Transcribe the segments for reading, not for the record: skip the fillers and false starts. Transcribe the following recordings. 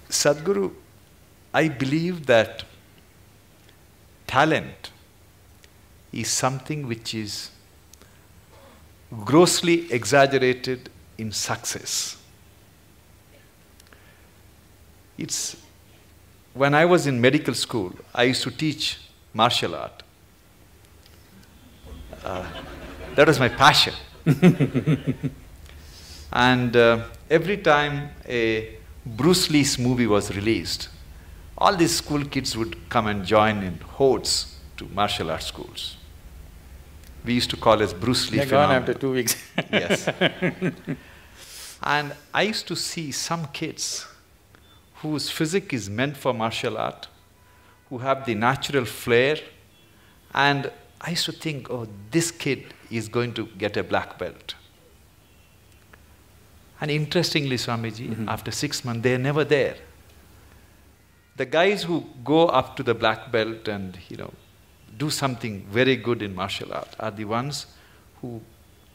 Sadhguru, I believe that talent is something which is grossly exaggerated in success. When I was in medical school, I used to teach martial art. That was my passion. And every time a Bruce Lee's movie was released, all these school kids would come and join in hordes to martial arts schools. We used to call it Bruce Lee They're phenomenon. gone after 2 weeks. Yes. And I used to see some kids whose physique is meant for martial art, who have the natural flair, and I used to think, oh, this kid is going to get a black belt. And interestingly, Swamiji, after 6 months, they're never there. The guys who go up to the black belt and, do something very good in martial art are the ones who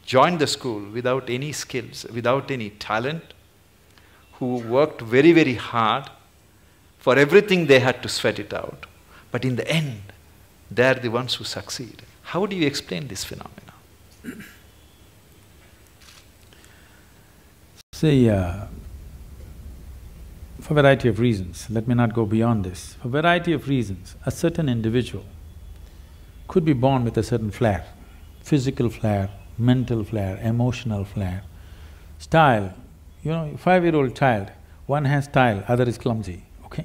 joined the school without any skills, without any talent, who worked very, very hard. For everything they had to sweat it out. But in the end, they are the ones who succeed. How do you explain this phenomena? See, for a variety of reasons, let me not go beyond this. For a variety of reasons, a certain individual could be born with a certain flair, physical flair, mental flair, emotional flair, style. 5-year-old child, one has style, other is clumsy, okay?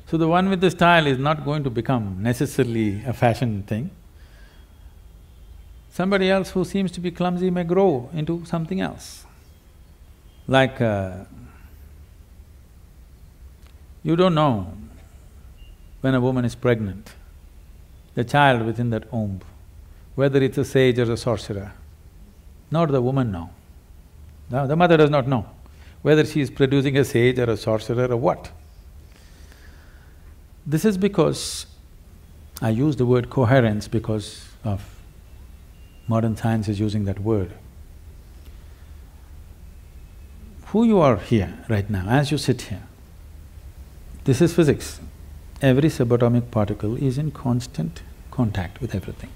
So the one with the style is not going to become necessarily a fashion thing. Somebody else who seems to be clumsy may grow into something else. Like, you don't know when a woman is pregnant, the child within that womb, whether it's a sage or a sorcerer, nor the woman know. No, the mother does not know whether she is producing a sage or a sorcerer or what. This is because I use the word coherence because of modern science is using that word. Who you are here right now, as you sit here, this is physics. Every subatomic particle is in constant contact with everything.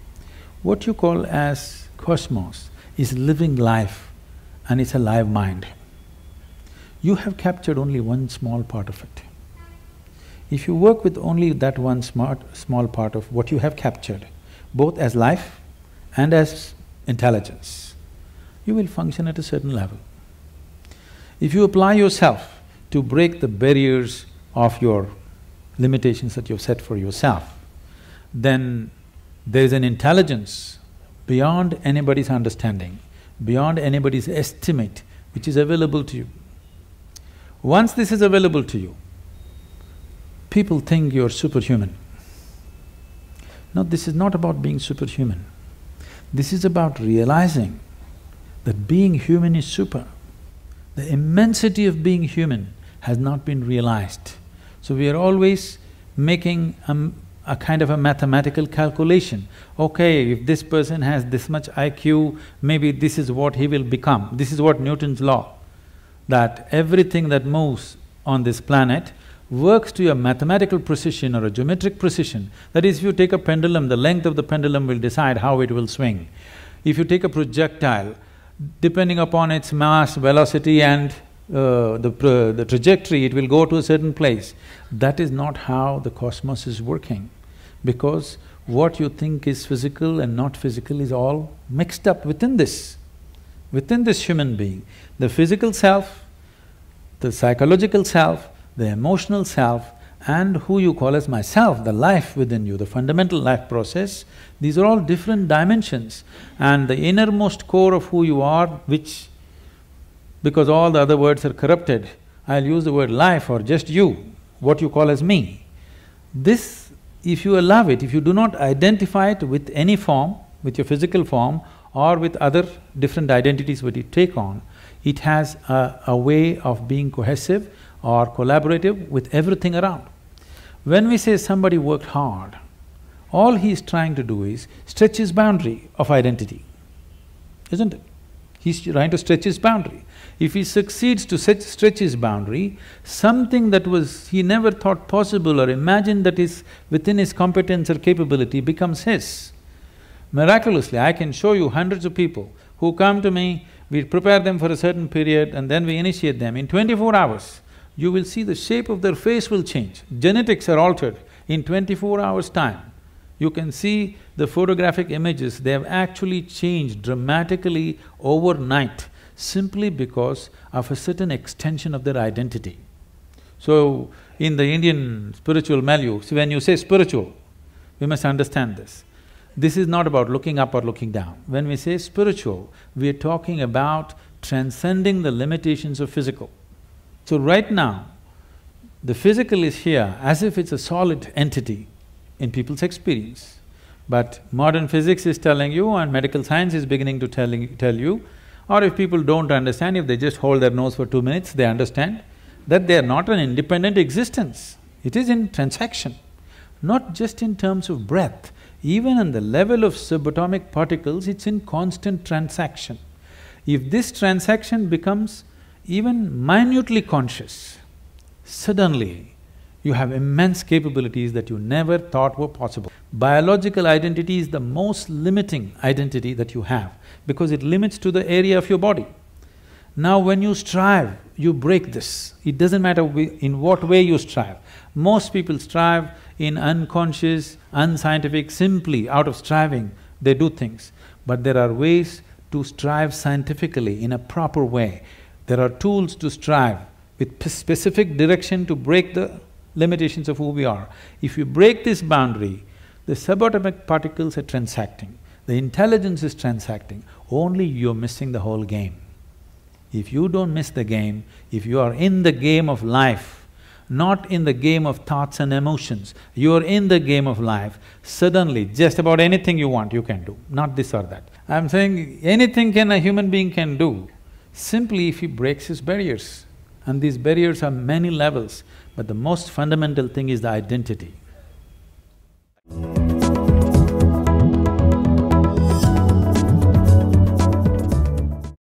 What you call as cosmos is living life and it's a live mind. You have captured only one small part of it. If you work with only that one small part of what you have captured, both as life and as intelligence, you will function at a certain level. If you apply yourself to break the barriers of your limitations that you've set for yourself, then there is an intelligence beyond anybody's understanding, beyond anybody's estimate, which is available to you. Once this is available to you, people think you're superhuman. No, this is not about being superhuman. This is about realizing that being human is super. The immensity of being human has not been realized. So we are always making a kind of a mathematical calculation. Okay, if this person has this much IQ, maybe this is what he will become. This is what Newton's law, that everything that moves on this planet works to a mathematical precision or a geometric precision. That is, if you take a pendulum, the length of the pendulum will decide how it will swing. If you take a projectile, depending upon its mass, velocity and the trajectory, it will go to a certain place. That is not how the cosmos is working, because what you think is physical and not physical is all mixed up within this human being. The physical self, the psychological self, the emotional self, and who you call as myself, the life within you, the fundamental life process, these are all different dimensions. And the innermost core of who you are, which, because all the other words are corrupted, I'll use the word life or just you, what you call as me. This, if you allow it, if you do not identify it with any form, with your physical form or with other different identities what you take on, it has a way of being cohesive or collaborative with everything around. When we say somebody worked hard, all he is trying to do is stretch his boundary of identity, isn't it? He's trying to stretch his boundary. If he succeeds to stretch his boundary, something that he never thought possible or imagined that is within his competence or capability becomes his. Miraculously, I can show you hundreds of people who come to me, we prepare them for a certain period and then we initiate them. In 24 hours, you will see the shape of their face will change. Genetics are altered in 24 hours' time. You can see the photographic images, they have actually changed dramatically overnight simply because of a certain extension of their identity. So, in the Indian spiritual milieu, so when you say spiritual, we must understand this. This is not about looking up or looking down. When we say spiritual, we are talking about transcending the limitations of physical. So right now, the physical is here as if it's a solid entity in people's experience. But modern physics is telling you and medical science is beginning to tell you, or if people don't understand, if they just hold their nose for 2 minutes, they understand that they are not an independent existence. It is in transaction, not just in terms of breath. Even on the level of subatomic particles, it's in constant transaction. If this transaction becomes even minutely conscious, suddenly you have immense capabilities that you never thought were possible. Biological identity is the most limiting identity that you have because it limits to the area of your body. Now when you strive, you break this. It doesn't matter in what way you strive. Most people strive in unconscious, unscientific, simply out of striving, they do things. But there are ways to strive scientifically in a proper way. There are tools to strive with specific direction to break the limitations of who we are. If you break this boundary, the subatomic particles are transacting, the intelligence is transacting, only you're missing the whole game. If you don't miss the game, if you are in the game of life, not in the game of thoughts and emotions, you are in the game of life, suddenly just about anything you want you can do, not this or that. I'm saying anything a human being can do, simply if he breaks his barriers. And these barriers are many levels, but the most fundamental thing is the identity.